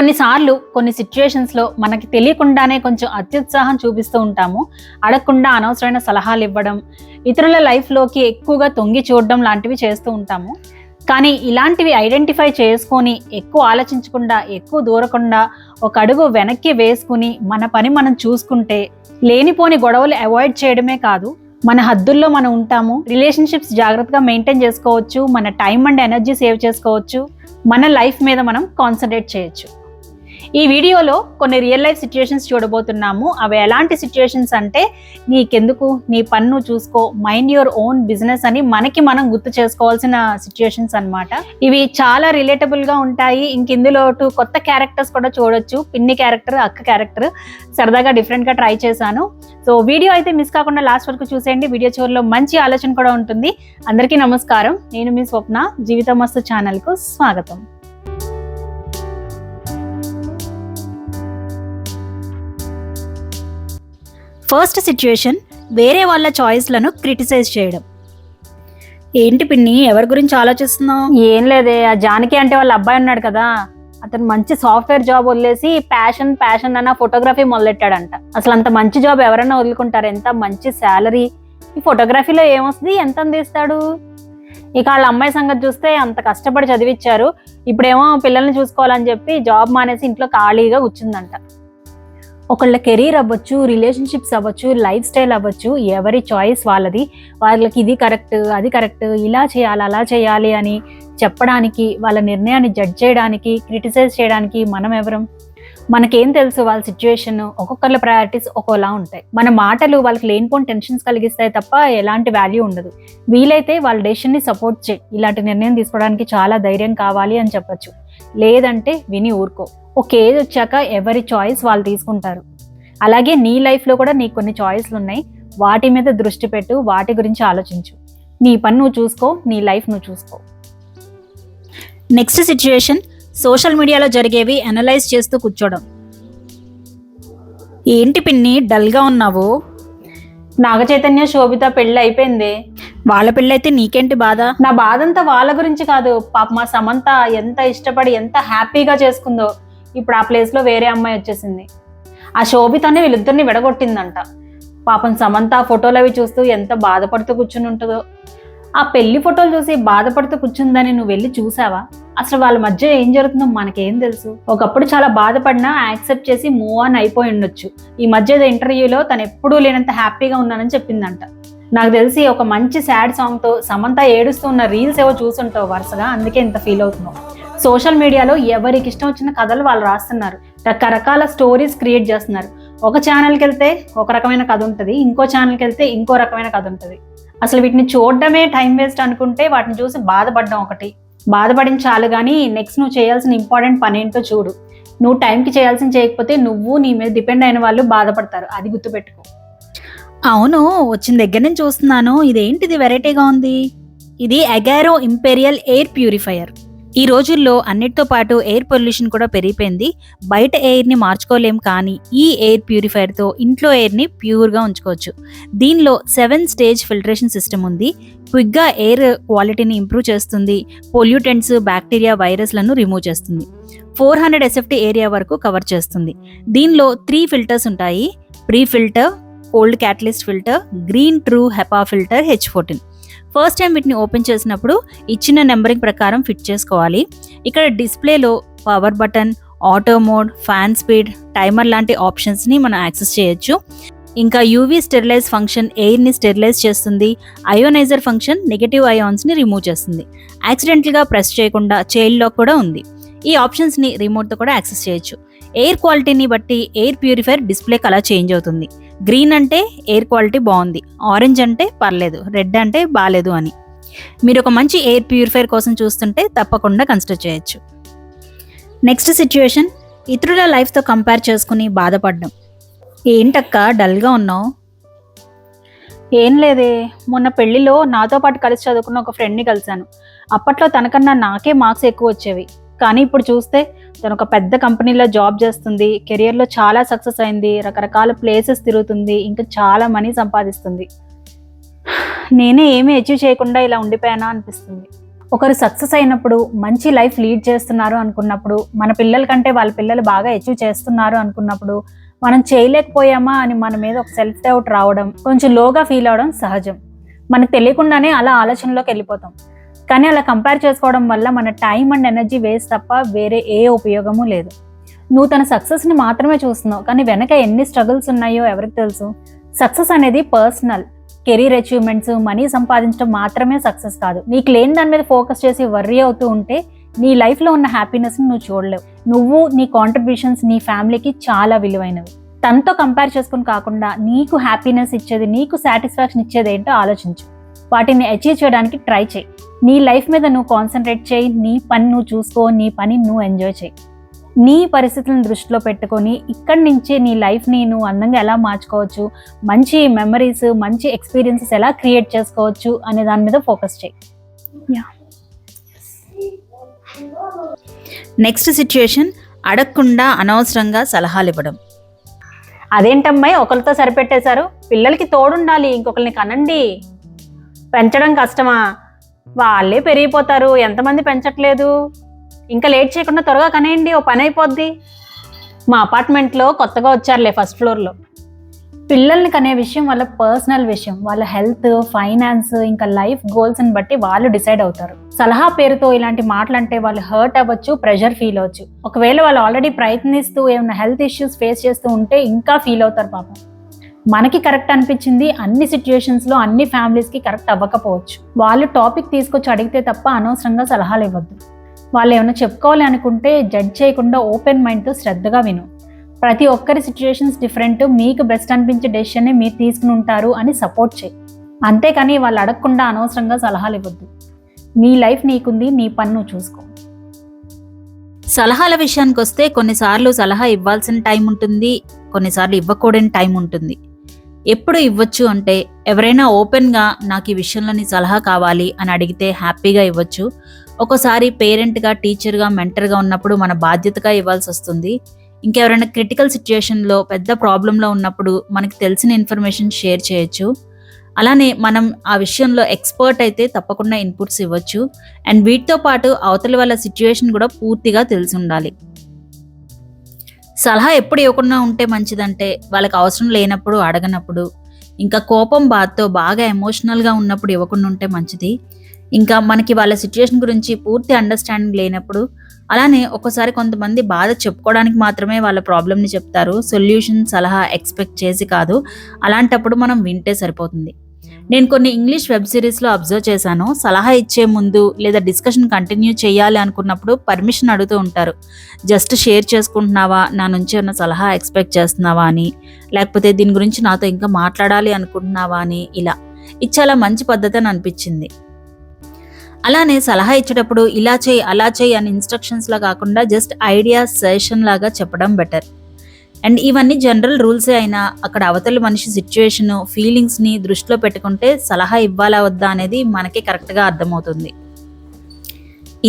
కొన్నిసార్లు కొన్ని సిచ్యుయేషన్స్లో మనకి తెలియకుండానే కొంచెం అత్యుత్సాహం చూపిస్తూ ఉంటాము. అడగకుండా అనవసరమైన సలహాలు ఇవ్వడం, ఇతరుల లైఫ్లోకి ఎక్కువగా తొంగి చూడడం లాంటివి చేస్తూ ఉంటాము. కానీ ఇలాంటివి ఐడెంటిఫై చేసుకొని ఎక్కువ ఆలోచించకుండా, ఎక్కువ దూరకుండా ఒక అడుగు వెనక్కి వేసుకుని మన పని మనం చూసుకుంటే లేనిపోని గొడవలు అవాయిడ్ చేయడమే కాదు, మన హద్దుల్లో మనం ఉంటాము, రిలేషన్షిప్స్ జాగ్రత్తగా మెయింటైన్ చేసుకోవచ్చు, మన టైం అండ్ ఎనర్జీ సేవ్ చేసుకోవచ్చు, మన లైఫ్ మీద మనం కాన్సన్ట్రేట్ చేయొచ్చు. ఈ వీడియోలో కొన్ని రియల్ లైఫ్ సిచ్యుయేషన్స్ చూడబోతున్నాము. అవి ఎలాంటి సిచ్యుయేషన్స్ అంటే, నీకెందుకు, నీ పన్ను చూసుకో, మైండ్ యువర్ ఓన్ బిజినెస్ అని మనకి మనం గుర్తు చేసుకోవాల్సిన సిచ్యుయేషన్స్ అన్నమాట. ఇవి చాలా రిలేటబుల్గా ఉంటాయి. ఇందులో కొత్త క్యారెక్టర్స్ కూడా చూడొచ్చు. పిన్ని క్యారెక్టర్, అక్క క్యారెక్టర్ సరదాగా డిఫరెంట్గా ట్రై చేశాను. సో వీడియో అయితే మిస్ కాకుండా లాస్ట్ వరకు చూసేయండి. వీడియో చివరిలో మంచి ఆలోచన కూడా ఉంటుంది. అందరికీ నమస్కారం. నేను మీ స్వప్న. జీవితం మస్తు ఛానల్కు స్వాగతం. ఫస్ట్ సిచ్యుయేషన్, వేరే వాళ్ళ చాయిస్లను క్రిటిసైజ్ చేయడం. ఏంటి పిన్ని, ఎవరి గురించి ఆలోచిస్తున్నావు? ఏం లేదే, ఆ జానకి అంటే వాళ్ళ అబ్బాయి ఉన్నాడు కదా, అతను మంచి సాఫ్ట్వేర్ జాబ్ వదిలేసి ప్యాషన్ అన్న ఫోటోగ్రఫీ మొదలెట్టాడంట. అసలు అంత మంచి జాబ్ ఎవరైనా వదులుకుంటారు? ఎంత మంచి శాలరీ, ఈ ఫోటోగ్రఫీలో ఏమొస్తుంది, ఎంత అందిస్తాడు? ఇక వాళ్ళ అమ్మాయి సంగతి చూస్తే అంత కష్టపడి చదివించారు, ఇప్పుడేమో పిల్లల్ని చూసుకోవాలని చెప్పి జాబ్ మానేసి ఇంట్లో ఖాళీగా కూర్చుందంట. ఒకళ్ళ కెరీర్ అవ్వచ్చు, రిలేషన్షిప్స్ అవ్వచ్చు, లైఫ్ స్టైల్ అవ్వచ్చు, ఎవరి చాయిస్ వాళ్ళది. వాళ్ళకి ఇది కరెక్ట్, అది కరెక్ట్, ఇలా చేయాలి, అలా చేయాలి అని చెప్పడానికి, వాళ్ళ నిర్ణయాన్ని జడ్జ్ చేయడానికి, క్రిటిసైజ్ చేయడానికి మనం ఎవరం? మనకేం తెలుసు వాళ్ళ సిచ్యువేషన్? ఒక్కొక్కళ్ళ ప్రయారిటీస్ ఒక్కోలా ఉంటాయి. మన మాటలు వాళ్ళకి లేనిపోని టెన్షన్స్ కలిగిస్తాయి తప్ప ఎలాంటి వాల్యూ ఉండదు. వీలైతే వాళ్ళ డెసిషన్ని సపోర్ట్ చేయి, ఇలాంటి నిర్ణయం తీసుకోవడానికి చాలా ధైర్యం కావాలి అని చెప్పచ్చు. లేదంటే విని ఊరుకో. ఒక ఏజ్ వచ్చాక ఎవరి చాయిస్ వాళ్ళు తీసుకుంటారు. అలాగే నీ లైఫ్లో కూడా నీకు కొన్ని చాయిస్లు ఉన్నాయి. వాటి మీద దృష్టి పెట్టు, వాటి గురించి ఆలోచించు. నీ పని నువ్వు చూసుకో, నీ లైఫ్ నువ్వు చూసుకో. నెక్స్ట్ సిచ్యుయేషన్, సోషల్ మీడియాలో జరిగేవి అనలైజ్ చేస్తూ కూర్చోవడం. ఏంటి పిన్ని డల్గా ఉన్నావు? నాగ చైతన్య, శోభిత పెళ్ళి అయిపోయింది. వాళ్ళ పెళ్ళైతే నీకేంటి బాధ? నా బాధ అంతా వాళ్ళ గురించి కాదు. పాప మా సమంత ఎంత ఇష్టపడి ఎంత హ్యాపీగా చేసుకుందో, ఇప్పుడు ఆ ప్లేస్లో వేరే అమ్మాయి వచ్చేసింది. ఆ శోభితనే వీళ్ళిద్దరిని విడగొట్టిందంట. పాపం సమంత ఫోటోలు అవి చూస్తూ ఎంత బాధపడుతూ కూర్చుని ఉంటుందో. ఆ పెళ్లి ఫోటోలు చూసి బాధపడుతూ కూర్చుందని నువ్వు వెళ్ళి చూసావా? అసలు వాళ్ళ మధ్య ఏం జరుగుతుందో మనకేం తెలుసు? ఒకప్పుడు చాలా బాధపడినా యాక్సెప్ట్ చేసి మూవ్ ఆన్ అయిపోయి ఉండొచ్చు. ఈ మధ్య ఇంటర్వ్యూలో తను ఎప్పుడూ లేనంత హ్యాపీగా ఉన్నానని చెప్పిందంట. నాకు తెలిసి ఒక మంచి సాడ్ సాంగ్తో సమంత ఏడుస్తూ ఉన్న రీల్స్ ఏవో చూసుంటావు వరుసగా, అందుకే ఇంత ఫీల్ అవుతున్నావు. సోషల్ మీడియాలో ఎవరికి ఇష్టం వచ్చిన కథలు వాళ్ళు రాస్తున్నారు, రకరకాల స్టోరీస్ క్రియేట్ చేస్తున్నారు. ఒక ఛానల్కి వెళ్తే ఒక రకమైన కథ ఉంటుంది, ఇంకో ఛానల్కి వెళ్తే ఇంకో రకమైన కథ ఉంటుంది. అసలు వీటిని చూడడమే టైం వేస్ట్ అనుకుంటే వాటిని చూసి బాధపడడం ఒకటి. బాధపడించాలి కానీ నెక్స్ట్ నువ్వు చేయాల్సిన ఇంపార్టెంట్ పని ఏంటో చూడు. నువ్వు టైంకి చేయాల్సిన చేయకపోతే నువ్వు, నీ మీద డిపెండ్ అయిన వాళ్ళు బాధపడతారు, అది గుర్తుపెట్టుకో. అవును, వచ్చిన దగ్గర నుంచి చూస్తున్నాను. ఇదేంటిది వెరైటీగా ఉంది? ఇది అగారో ఇంపీరియల్ ఎయిర్ ప్యూరిఫైయర్. ఈ రోజుల్లో అన్నిటితో పాటు ఎయిర్ పొల్యూషన్ కూడా పెరిగిపోయింది. బయట ఎయిర్ని మార్చుకోలేం, కానీ ఈ ఎయిర్ ప్యూరిఫైయర్తో ఇంట్లో ఎయిర్ని ప్యూర్గా ఉంచుకోవచ్చు. దీనిలో 7 స్టేజ్ ఫిల్టరేషన్ సిస్టమ్ ఉంది. క్విక్గా ఎయిర్ క్వాలిటీని ఇంప్రూవ్ చేస్తుంది. పొల్యూటెంట్స్, బ్యాక్టీరియా, వైరస్లను రిమూవ్ చేస్తుంది. 400 SFT ఏరియా వరకు కవర్ చేస్తుంది. దీనిలో 3 ఫిల్టర్స్ ఉంటాయి: pre filter, cold catalyst filter, green true HEPA filter, H14. First time వీటిని ఓపెన్ చేసినప్పుడు ఇచ్చిన నెంబరింగ్ ప్రకారం ఫిట్ చేసుకోవాలి. ఇక్కడ డిస్ప్లేలో power button, auto mode, fan speed, timer లాంటి ఆప్షన్స్ని మనం యాక్సెస్ చేయొచ్చు. ఇంకా యూవీ స్టెరిలైజ్ ఫంక్షన్ ఎయిర్ని స్టెరిలైజ్ చేస్తుంది. అయోనైజర్ ఫంక్షన్ నెగటివ్ అయాన్స్ని రిమూవ్ చేస్తుంది. యాక్సిడెంటల్గా ప్రెస్ చేయకుండా చైల్డ్ లాక్ కూడా ఉంది. ఈ ఆప్షన్స్ని రిమోట్తో కూడా యాక్సెస్ చేయొచ్చు. ఎయిర్ క్వాలిటీని బట్టి air purifier display colour change అవుతుంది. గ్రీన్ అంటే ఎయిర్ క్వాలిటీ బాగుంది, ఆరెంజ్ అంటే పర్లేదు, రెడ్ అంటే బాగాలేదు అని. మీరు ఒక మంచి ఎయిర్ ప్యూరిఫైయర్ కోసం చూస్తుంటే తప్పకుండా కన్సిడర్ చేయొచ్చు. నెక్స్ట్ సిచ్యుయేషన్, ఇతరుల లైఫ్తో కంపేర్ చేసుకుని బాధపడడం. ఏంటక్క డల్గా ఉన్నావు? ఏం లేదే, మొన్న పెళ్లిలో నాతో పాటు కలిసి చదువుకున్న ఒక ఫ్రెండ్ని కలిశాను. అప్పట్లో తనకన్నా నాకే మార్క్స్ ఎక్కువ వచ్చేవి, కానీ ఇప్పుడు చూస్తే తను ఒక పెద్ద కంపెనీలో జాబ్ చేస్తుంది, కెరియర్లో చాలా సక్సెస్ అయింది, రకరకాల ప్లేసెస్ తిరుగుతుంది, ఇంకా చాలా మనీ సంపాదిస్తుంది. నేనే ఏమీ అచీవ్ చేయకుండా ఇలా ఉండిపోయానా అనిపిస్తుంది. ఒకరు సక్సెస్ అయినప్పుడు, మంచి లైఫ్ లీడ్ చేస్తున్నారు అనుకున్నప్పుడు, మన పిల్లల కంటే వాళ్ళ పిల్లలు బాగా అచీవ్ చేస్తున్నారు అనుకున్నప్పుడు మనం చేయలేకపోయామా అని మన మీద ఒక సెల్ఫ్ డౌట్ రావడం, కొంచెం లోగా ఫీల్ అవడం సహజం. మనకు తెలియకుండానే అలా ఆలోచనలోకి వెళ్ళిపోతాం. కానీ అలా కంపేర్ చేసుకోవడం వల్ల మన టైం అండ్ ఎనర్జీ వేస్ట్ తప్ప వేరే ఏ ఉపయోగము లేదు. నువ్వు తన సక్సెస్ని మాత్రమే చూస్తున్నావు, కానీ వెనక ఎన్ని స్ట్రగుల్స్ ఉన్నాయో ఎవరికి తెలుసు. సక్సెస్ అనేది పర్సనల్. కెరీర్ అచీవ్మెంట్స్, మనీ సంపాదించడం మాత్రమే సక్సెస్ కాదు. నీకు లేని దాని మీద ఫోకస్ చేసి వర్రీ అవుతూ ఉంటే నీ లైఫ్లో ఉన్న హ్యాపీనెస్ని నువ్వు చూడలేవు. నువ్వు, నీ కాంట్రిబ్యూషన్స్ నీ ఫ్యామిలీకి చాలా విలువైనవి. తనతో కంపేర్ చేసుకుని కాకుండా నీకు హ్యాపీనెస్ ఇచ్చేది, నీకు సాటిస్ఫాక్షన్ ఇచ్చేది ఏంటో ఆలోచించు. వాటిని అచీవ్ చేయడానికి ట్రై చేయి. నీ లైఫ్ మీద నువ్వు కాన్సన్ట్రేట్ చేయి, నీ పని నువ్వు చూసుకో, నీ పని నువ్వు ఎంజాయ్ చేయి. నీ పరిస్థితులను దృష్టిలో పెట్టుకొని ఇక్కడి నుంచి నీ లైఫ్ని నువ్వు అందంగా ఎలా మార్చుకోవచ్చు, మంచి మెమరీస్, మంచి ఎక్స్పీరియన్సెస్ ఎలా క్రియేట్ చేసుకోవచ్చు అనే దాని మీద ఫోకస్ చేయి. నెక్స్ట్ సిచ్యుయేషన్, అడగకుండా అనవసరంగా సలహాలు ఇవ్వడం. అదేంటమ్మాయి ఒకరితో సరిపెట్టేశారు, పిల్లలకి తోడుండాలి, ఇంకొకరిని కనండి. పెంచడం కష్టమా? వాళ్ళే పెరిగిపోతారు, ఎంతమంది పెంచట్లేదు. ఇంకా లేట్ చేయకుండా త్వరగా కనేయండి, ఓ పని అయిపోద్ది. మా అపార్ట్మెంట్లో కొత్తగా వచ్చారులే ఫస్ట్ ఫ్లోర్లో. పిల్లల్ని కనే విషయం వాళ్ళ పర్సనల్ విషయం. వాళ్ళ హెల్త్, ఫైనాన్స్, ఇంకా లైఫ్ గోల్స్ని బట్టి వాళ్ళు డిసైడ్ అవుతారు. సలహా పేరుతో ఇలాంటి మాటలంటే వాళ్ళు హర్ట్ అవ్వచ్చు, ప్రెషర్ ఫీల్ అవ్వచ్చు. ఒకవేళ వాళ్ళు ఆల్రెడీ ప్రయత్నిస్తూ ఏమైనా హెల్త్ ఇష్యూస్ ఫేస్ చేస్తూ ఉంటే ఇంకా ఫీల్ అవుతారు పాపం. మనకి కరెక్ట్ అనిపించింది అన్ని సిచ్యుయేషన్స్లో అన్ని ఫ్యామిలీస్కి కరెక్ట్ అవ్వకపోవచ్చు. వాళ్ళు టాపిక్ తీసుకొచ్చి అడిగితే తప్ప అనవసరంగా సలహాలు ఇవ్వద్దు. వాళ్ళు ఏమైనా చెప్పుకోవాలి అనుకుంటే జడ్జ్ చేయకుండా ఓపెన్ మైండ్తో శ్రద్ధగా విను. ప్రతి ఒక్కరి సిచ్యుయేషన్స్ డిఫరెంట్, మీకు బెస్ట్ అనిపించే డెసిషన్ని మీరు తీసుకుని ఉంటారు అని సపోర్ట్ చేయి. అంతేకాని వాళ్ళు అడగకుండా అనవసరంగా సలహాలు ఇవ్వద్దు. నీ లైఫ్ నీకుంది, నీ పని నువ్వు చూసుకో. సలహాల విషయానికి వస్తే కొన్నిసార్లు సలహా ఇవ్వాల్సిన టైం ఉంటుంది, కొన్నిసార్లు ఇవ్వకూడని టైం ఉంటుంది. ఎప్పుడు ఇవ్వచ్చు అంటే, ఎవరైనా ఓపెన్గా నాకు ఈ విషయంలో నీ సలహా కావాలి అని అడిగితే హ్యాపీగా ఇవ్వచ్చు. ఒక్కోసారి పేరెంట్గా, టీచర్గా, మెంటర్గా ఉన్నప్పుడు మన బాధ్యతగా ఇవ్వాల్సి వస్తుంది. ఇంకెవరైనా క్రిటికల్ సిచ్యుయేషన్లో, పెద్ద ప్రాబ్లంలో ఉన్నప్పుడు మనకి తెలిసిన ఇన్ఫర్మేషన్ షేర్ చేయొచ్చు. అలానే మనం ఆ విషయంలో ఎక్స్పర్ట్ అయితే తప్పకుండా ఇన్పుట్స్ ఇవ్వచ్చు. అండ్ వీటితో పాటు అవతలి వాళ్ళ సిచ్యుయేషన్ కూడా పూర్తిగా తెలిసి ఉండాలి. సలహా ఎప్పుడు ఇవ్వకుండా ఉంటే మంచిదంటే, వాళ్ళకి అవసరం లేనప్పుడు, అడగనప్పుడు, ఇంకా కోపం, బాధతో బాగా ఎమోషనల్గా ఉన్నప్పుడు ఇవ్వకుండా ఉంటే మంచిది. ఇంకా మనకి వాళ్ళ సిచ్యుయేషన్ గురించి పూర్తి అండర్స్టాండింగ్ లేనప్పుడు. అలానే ఒక్కోసారి కొంతమంది బాధ చెప్పుకోవడానికి మాత్రమే వాళ్ళ ప్రాబ్లమ్ని చెప్తారు, సొల్యూషన్, సలహా ఎక్స్పెక్ట్ చేసి కాదు. అలాంటప్పుడు మనం వింటే సరిపోతుంది. నేను కొన్ని ఇంగ్లీష్ వెబ్ సిరీస్లో అబ్జర్వ్ చేశాను. సలహా ఇచ్చే ముందు లేదా డిస్కషన్ కంటిన్యూ చేయాలి అనుకున్నప్పుడు పర్మిషన్ అడుగుతూ ఉంటారు. జస్ట్ షేర్ చేసుకుంటున్నావా, నా నుంచి ఏమైనా సలహా ఎక్స్పెక్ట్ చేస్తున్నావా అని, లేకపోతే దీని గురించి నాతో ఇంకా మాట్లాడాలి అనుకుంటున్నావా అని. ఇలా ఇది చాలా మంచి పద్ధతి అని అనిపించింది. అలానే సలహా ఇచ్చేటప్పుడు ఇలా చేయి, అలా చేయి అని ఇన్స్ట్రక్షన్స్లా కాకుండా జస్ట్ ఐడియా, సజెషన్ లాగా చెప్పడం బెటర్. అండ్ ఇవన్నీ జనరల్ రూల్సే అయినా అక్కడ అవతలి మనిషి సిచ్యువేషను, ఫీలింగ్స్ని దృష్టిలో పెట్టుకుంటే సలహా ఇవ్వాలా వద్దా అనేది మనకే కరెక్ట్గా అర్థమవుతుంది.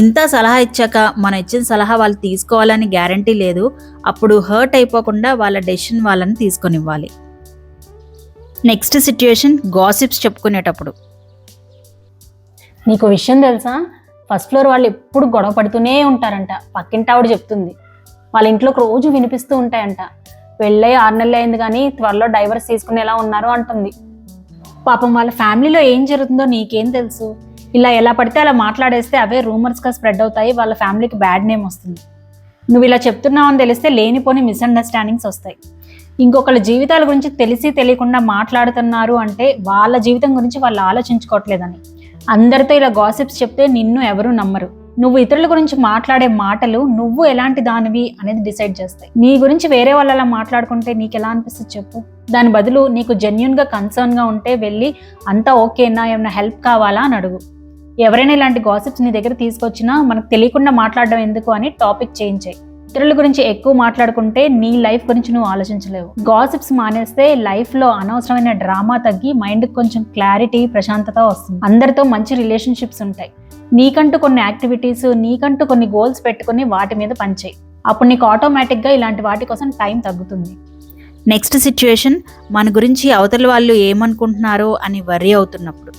ఇంత సలహా ఇచ్చాక మనం ఇచ్చిన సలహా వాళ్ళు తీసుకోవాలని గ్యారంటీ లేదు. అప్పుడు హర్ట్ అయిపోకుండా వాళ్ళ డెసిషన్ వాళ్ళని తీసుకొనివ్వాలి. నెక్స్ట్ సిచ్యుయేషన్, గాసిప్స్ చెప్పుకునేటప్పుడు. నీకు విషయం తెలుసా, ఫస్ట్ ఫ్లోర్ వాళ్ళు ఎప్పుడు గొడవ పడుతూనే ఉంటారంట. పక్కింటి ఆవిడ చెప్తుంది. వాళ్ళ ఇంట్లోకి రోజు వినిపిస్తూ ఉంటాయంట. పెళ్ళై 6 నెలలు అయింది కానీ త్వరలో డైవర్స్ తీసుకునేలా ఉన్నారు అంటుంది. పాపం వాళ్ళ ఫ్యామిలీలో ఏం జరుగుతుందో నీకేం తెలుసు. ఇలా ఎలా పడితే అలా మాట్లాడేస్తే అవే రూమర్స్గా స్ప్రెడ్ అవుతాయి, వాళ్ళ ఫ్యామిలీకి బ్యాడ్ నేమ్ వస్తుంది. నువ్వు ఇలా చెప్తున్నావు అని తెలిస్తే లేనిపోని మిస్అండర్స్టాండింగ్స్ వస్తాయి. ఇంకొకళ్ళ జీవితాల గురించి తెలిసి తెలియకుండా మాట్లాడుతున్నారు అంటే వాళ్ళ జీవితం గురించి వాళ్ళు ఆలోచించుకోవట్లేదని. అందరితో ఇలా గాసిప్స్ చెప్తే నిన్ను ఎవరూ నమ్మరు. నువ్వు ఇతరుల గురించి మాట్లాడే మాటలు నువ్వు ఎలాంటి దానివి అనేది డిసైడ్ చేస్తాయి. నీ గురించి వేరే వాళ్ళు అలా మాట్లాడుకుంటే నీకు ఎలా అనిపిస్తుంది చెప్పు. దాని బదులు నీకు జెన్యున్గా కన్సర్న్గా ఉంటే వెళ్ళి అంతా ఓకేనా, ఏమైనా హెల్ప్ కావాలా అని అడుగు. ఎవరైనా ఇలాంటి గాసిప్స్ నీ దగ్గర తీసుకొచ్చినా మనకు తెలియకుండా మాట్లాడడం ఎందుకు అని టాపిక్ చేంజ్ చేయి. ఇతరుల గురించి ఎక్కువ మాట్లాడుకుంటే నీ లైఫ్ గురించి నువ్వు ఆలోచించలేవు. గాసిప్స్ మానేస్తే లైఫ్లో అనవసరమైన డ్రామా తగ్గి మైండ్కి కొంచెం క్లారిటీ, ప్రశాంతత వస్తుంది. అందరితో మంచి రిలేషన్షిప్స్ ఉంటాయి. నీకంటూ కొన్ని యాక్టివిటీస్, నీకంటూ కొన్ని గోల్స్ పెట్టుకుని వాటి మీద పనిచేయి. అప్పుడు నీకు ఆటోమేటిక్గా ఇలాంటి వాటి కోసం టైం తగ్గుతుంది. నెక్స్ట్ సిచ్యుయేషన్, మన గురించి అవతల వాళ్ళు ఏమనుకుంటున్నారో అని వర్రీ అవుతున్నప్పుడు.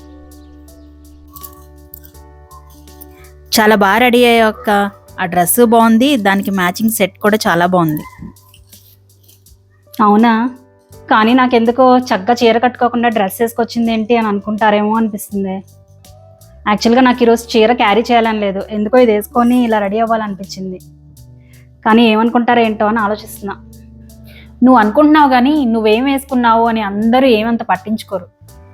చాలా బాగా రెడీ అయ్యాక ఆ డ్రెస్ బాగుంది, దానికి మ్యాచింగ్ సెట్ కూడా చాలా బాగుంది. అవునా, కానీ నాకెందుకో చక్కగా చీర కట్టుకోకుండా డ్రెస్ వేసుకొచ్చింది ఏంటి అని అనుకుంటారేమో అనిపిస్తుంది. యాక్చువల్గా నాకు ఈరోజు చీర క్యారీ చేయాలని లేదు, ఎందుకో ఇది వేసుకొని ఇలా రెడీ అవ్వాలనిపించింది. కానీ ఏమనుకుంటారో ఏంటో అని ఆలోచిస్తున్నా. నువ్వు అనుకుంటున్నావు కానీ నువ్వేం వేసుకున్నావు అని అందరూ ఏమంత పట్టించుకోరు.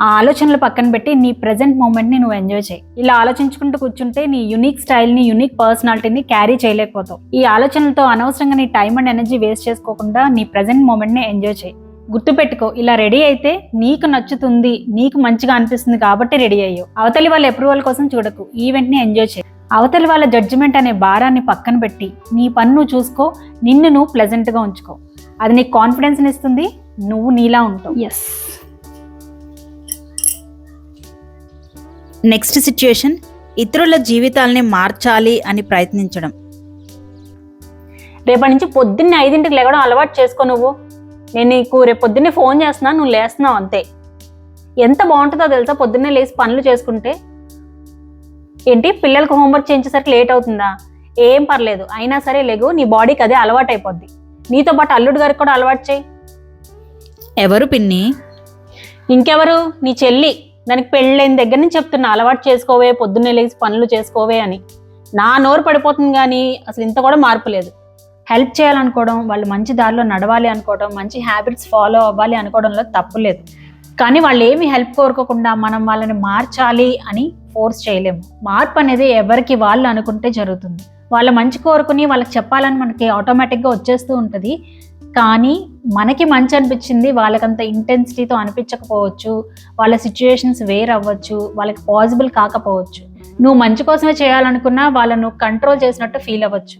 ఆ ఆలోచనలు పక్కన పెట్టి నీ ప్రజెంట్ మూమెంట్ని నువ్వు ఎంజాయ్ చేయి. ఇలా ఆలోచించుకుంటూ కూర్చుంటే నీ యూనిక్ స్టైల్ని, యూనిక్ పర్సనాలిటీని క్యారీ చేయలేకపోతావు. ఈ ఆలోచనలతో అనవసరంగా నీ టైం అండ్ ఎనర్జీ వేస్ట్ చేసుకోకుండా నీ ప్రజెంట్ మూమెంట్ని ఎంజాయ్ చేయి. గుర్తుపెట్టుకో, ఇలా రెడీ అయితే నీకు నచ్చుతుంది, నీకు మంచిగా అనిపిస్తుంది కాబట్టి రెడీ అయ్యావు. అవతలి వాళ్ళ అప్రూవల్ కోసం చూడకు, ఈవెంట్ని ఎంజాయ్ చేయి. అవతలి వాళ్ళ జడ్జిమెంట్ అనే భారాన్ని పక్కన పెట్టి నీ పని నువ్వు చూసుకో, నిన్ను నువ్వు ప్లెజెంట్గా ఉంచుకో. అది నీకు కాన్ఫిడెన్స్ని ఇస్తుంది, నువ్వు నీలా ఉంటావు. ఎస్. నెక్స్ట్ సిచ్యుయేషన్, ఇతరుల జీవితాలని మార్చాలి అని ప్రయత్నించడం. రేపటి నుంచి పొద్దున్నే 5ంటికి లేవడం అలవాటు చేసుకో. నువ్వు, నేను నీకు రేపు పొద్దున్నే ఫోన్ చేస్తున్నా, నువ్వు లేస్తున్నావు అంతే. ఎంత బాగుంటుందో తెలుసా పొద్దున్నే లేచి పనులు చేసుకుంటే. ఏంటి, పిల్లలకు హోంవర్క్ చేయించేసరికి లేట్ అవుతుందా? ఏం పర్లేదు, అయినా సరే లేగు, నీ బాడీకి అదే అలవాటు అయిపోద్ది. నీతో పాటు అల్లుడు గారికి కూడా అలవాటు చేయి. ఎవరు పిన్ని? ఇంకెవరు, నీ చెల్లి. దానికి పెళ్ళైన దగ్గర నుంచి చెప్తున్నా, అలవాటు చేసుకోవే, పొద్దున్నే లేచి పనులు చేసుకోవే అని. నా నోరు పడిపోతుంది కానీ అసలు ఇంత కూడా మార్పు లేదు. హెల్ప్ చేయాలనుకోవడం, వాళ్ళు మంచి దారిలో నడవాలి అనుకోవడం, మంచి హ్యాబిట్స్ ఫాలో అవ్వాలి అనుకోవడంలో తప్పు లేదు. కానీ వాళ్ళు ఏమి హెల్ప్ కోరుకోకుండా మనం వాళ్ళని మార్చాలి అని ఫోర్స్ చేయలేము. మార్పు అనేది ఎవరికి వాళ్ళు అనుకుంటే జరుగుతుంది. వాళ్ళ మంచి కోరుకుని వాళ్ళకి చెప్పాలని మనకి ఆటోమేటిక్గా వచ్చేస్తూ ఉంటుంది. కానీ మనకి మంచి అనిపించింది వాళ్ళకంత ఇంటెన్సిటీతో అనిపించకపోవచ్చు, వాళ్ళ సిచ్యుయేషన్స్ వేర్ అవ్వచ్చు, వాళ్ళకి పాసిబుల్ కాకపోవచ్చు. నువ్వు మంచి కోసమే చేయాలనుకున్నా వాళ్ళను కంట్రోల్ చేసినట్టు ఫీల్ అవ్వచ్చు.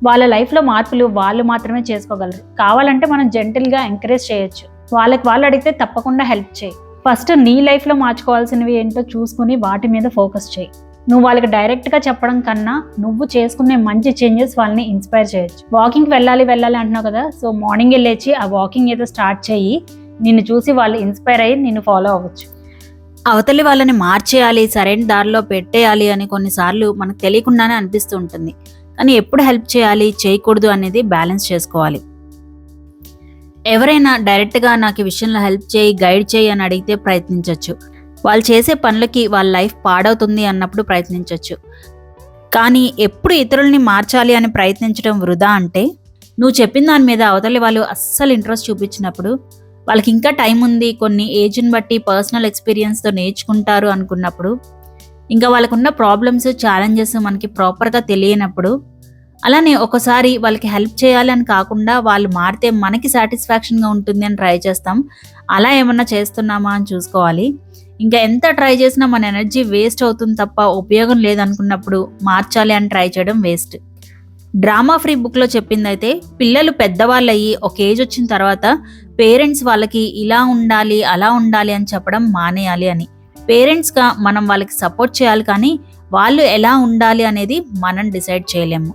వాళ్ళ లైఫ్లో మార్పులు వాళ్ళు మాత్రమే చేసుకోగలరు. కావాలంటే మనం జెంటిల్గా ఎంకరేజ్ చేయొచ్చు. వాళ్ళకి వాళ్ళు అడిగితే తప్పకుండా హెల్ప్ చేయి. ఫస్ట్ నీ లైఫ్లో మార్చుకోవాల్సినవి ఏంటో చూసుకుని వాటి మీద ఫోకస్ చేయి. నువ్వు వాళ్ళకి డైరెక్ట్గా చెప్పడం కన్నా నువ్వు చేసుకునే మంచి చేంజెస్ వాళ్ళని ఇన్స్పైర్ చేయొచ్చు. వాకింగ్కి వెళ్ళాలి అంటున్నావు కదా, సో మార్నింగే లేచి ఆ వాకింగ్ ఏదో స్టార్ట్ చేయి. నిన్ను చూసి వాళ్ళు ఇన్స్పైర్ అయ్యి నిన్ను ఫాలో అవ్వచ్చు. అవతలి వాళ్ళని మార్చేయాలి, సరైన దారిలో పెట్టేయాలి అని కొన్నిసార్లు మనకు తెలియకుండానే అనిపిస్తూ ఉంటుంది. కానీ ఎప్పుడు హెల్ప్ చేయాలి, చేయకూడదు అనేది బ్యాలెన్స్ చేసుకోవాలి. ఎవరైనా డైరెక్ట్గా నాకు ఈ విషయంలో హెల్ప్ చేయి, గైడ్ చేయి అని అడిగితే ప్రయత్నించవచ్చు. వాళ్ళు చేసే పనులకి వాళ్ళ లైఫ్ పాడవుతుంది అన్నప్పుడు ప్రయత్నించవచ్చు. కానీ ఎప్పుడు ఇతరుల్ని మార్చాలి అని ప్రయత్నించడం వృధా అంటే, నువ్వు చెప్పిన దాని మీద అవతలి వాళ్ళు అస్సలు ఇంట్రెస్ట్ చూపించినప్పుడు, వాళ్ళకి ఇంకా టైం ఉంది, కొన్ని ఏజ్ని బట్టి పర్సనల్ ఎక్స్పీరియన్స్తో నేర్చుకుంటారు అనుకున్నప్పుడు, ఇంకా వాళ్ళకున్న ప్రాబ్లమ్స్, ఛాలెంజెస్ మనకి ప్రాపర్గా తెలియనప్పుడు, అలానే ఒకసారి వాళ్ళకి హెల్ప్ చేయాలి అని కాకుండా వాళ్ళు మారితే మనకి సాటిస్ఫాక్షన్గా ఉంటుంది అని ట్రై చేస్తాం. అలా ఏమన్నా చేస్తున్నామా అని చూసుకోవాలి. ఇంకా ఎంత ట్రై చేసినా మన ఎనర్జీ వేస్ట్ అవుతుంది తప్ప ఉపయోగం లేదనుకున్నప్పుడు మార్చాలి అని ట్రై చేయడం వేస్ట్. డ్రామా ఫ్రీ బుక్లో చెప్పిందైతే, పిల్లలు పెద్దవాళ్ళు అయ్యి ఒక ఏజ్ వచ్చిన తర్వాత పేరెంట్స్ వాళ్ళకి ఇలా ఉండాలి, అలా ఉండాలి అని చెప్పడం మానేయాలి అని. పేరెంట్స్గా మనం వాళ్ళకి సపోర్ట్ చేయాలి, కానీ వాళ్ళు ఎలా ఉండాలి అనేది మనం డిసైడ్ చేయలేము.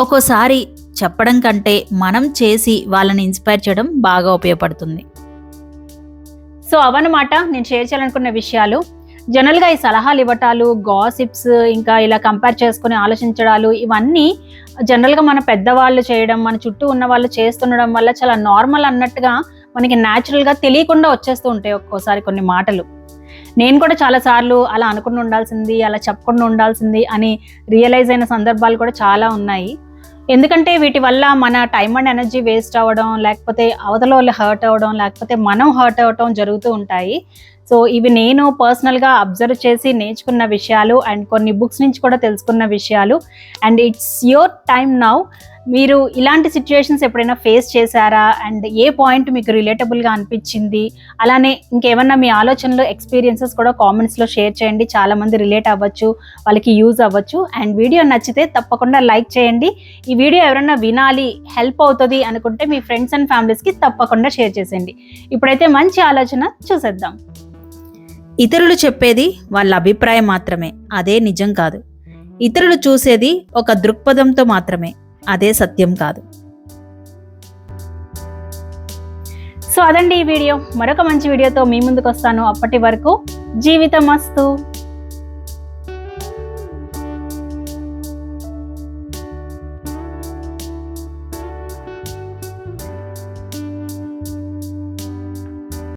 ఒక్కోసారి చెప్పడం కంటే మనం చేసి వాళ్ళని ఇన్స్పైర్ చేయడం బాగా ఉపయోగపడుతుంది. సో అవన్నమాట నేను షేర్ చేయాలనుకున్న విషయాలు. జనరల్గా ఈ సలహాలు ఇవ్వటాలు, గాసిప్స్, ఇంకా ఇలా కంపేర్ చేసుకుని ఆలోచించడాలు, ఇవన్నీ జనరల్గా మన పెద్దవాళ్ళు చేయడం, మన చుట్టూ ఉన్న వాళ్ళు చేస్తుండడం వల్ల చాలా నార్మల్ అన్నట్టుగా మనకి న్యాచురల్గా తెలియకుండా వచ్చేస్తూ ఉంటాయి ఒక్కోసారి కొన్ని మాటలు. నేను కూడా చాలాసార్లు అలా అనుకుని ఉండాల్సింది, అలా చెప్పకుండా ఉండాల్సింది అని రియలైజ్ అయిన సందర్భాలు కూడా చాలా ఉన్నాయి. ఎందుకంటే వీటి వల్ల మన టైం అండ్ ఎనర్జీ వేస్ట్ అవ్వడం, లేకపోతే అవతల వాళ్ళు హర్ట్ అవ్వడం, లేకపోతే మనం హర్ట్ అవ్వడం జరుగుతూ ఉంటాయి. సో ఇవి నేను పర్సనల్గా అబ్జర్వ్ చేసి నేర్చుకున్న విషయాలు అండ్ కొన్ని బుక్స్ నుంచి కూడా తెలుసుకున్న విషయాలు. And it's your time now. మీరు ఇలాంటి సిచ్యుయేషన్స్ ఎప్పుడైనా ఫేస్ చేశారా? అండ్ ఏ పాయింట్ మీకు రిలేటబుల్గా అనిపించింది? అలానే ఇంకేమన్నా మీ ఆలోచనలు, ఎక్స్పీరియన్సెస్ కూడా కామెంట్స్లో షేర్ చేయండి. చాలామంది రిలేట్ అవ్వచ్చు, వాళ్ళకి యూజ్ అవ్వచ్చు. అండ్ వీడియో నచ్చితే తప్పకుండా లైక్ చేయండి. ఈ వీడియో ఎవరైనా వినాలి, హెల్ప్ అవుతుంది అనుకుంటే మీ ఫ్రెండ్స్ అండ్ ఫ్యామిలీస్కి తప్పకుండా షేర్ చేసేయండి. ఇప్పుడైతే మంచి ఆలోచన చూసేద్దాం. ఇతరులు చెప్పేది వాళ్ళ అభిప్రాయం మాత్రమే, అదే నిజం కాదు. ఇతరులు చూసేది ఒక దృక్పథంతో మాత్రమే, అదే సత్యం కాదు. సో అదండి ఈ వీడియో. మరొక మంచి వీడియోతో మీ ముందుకు వస్తాను. అప్పటి వరకు జీవితం మస్తు.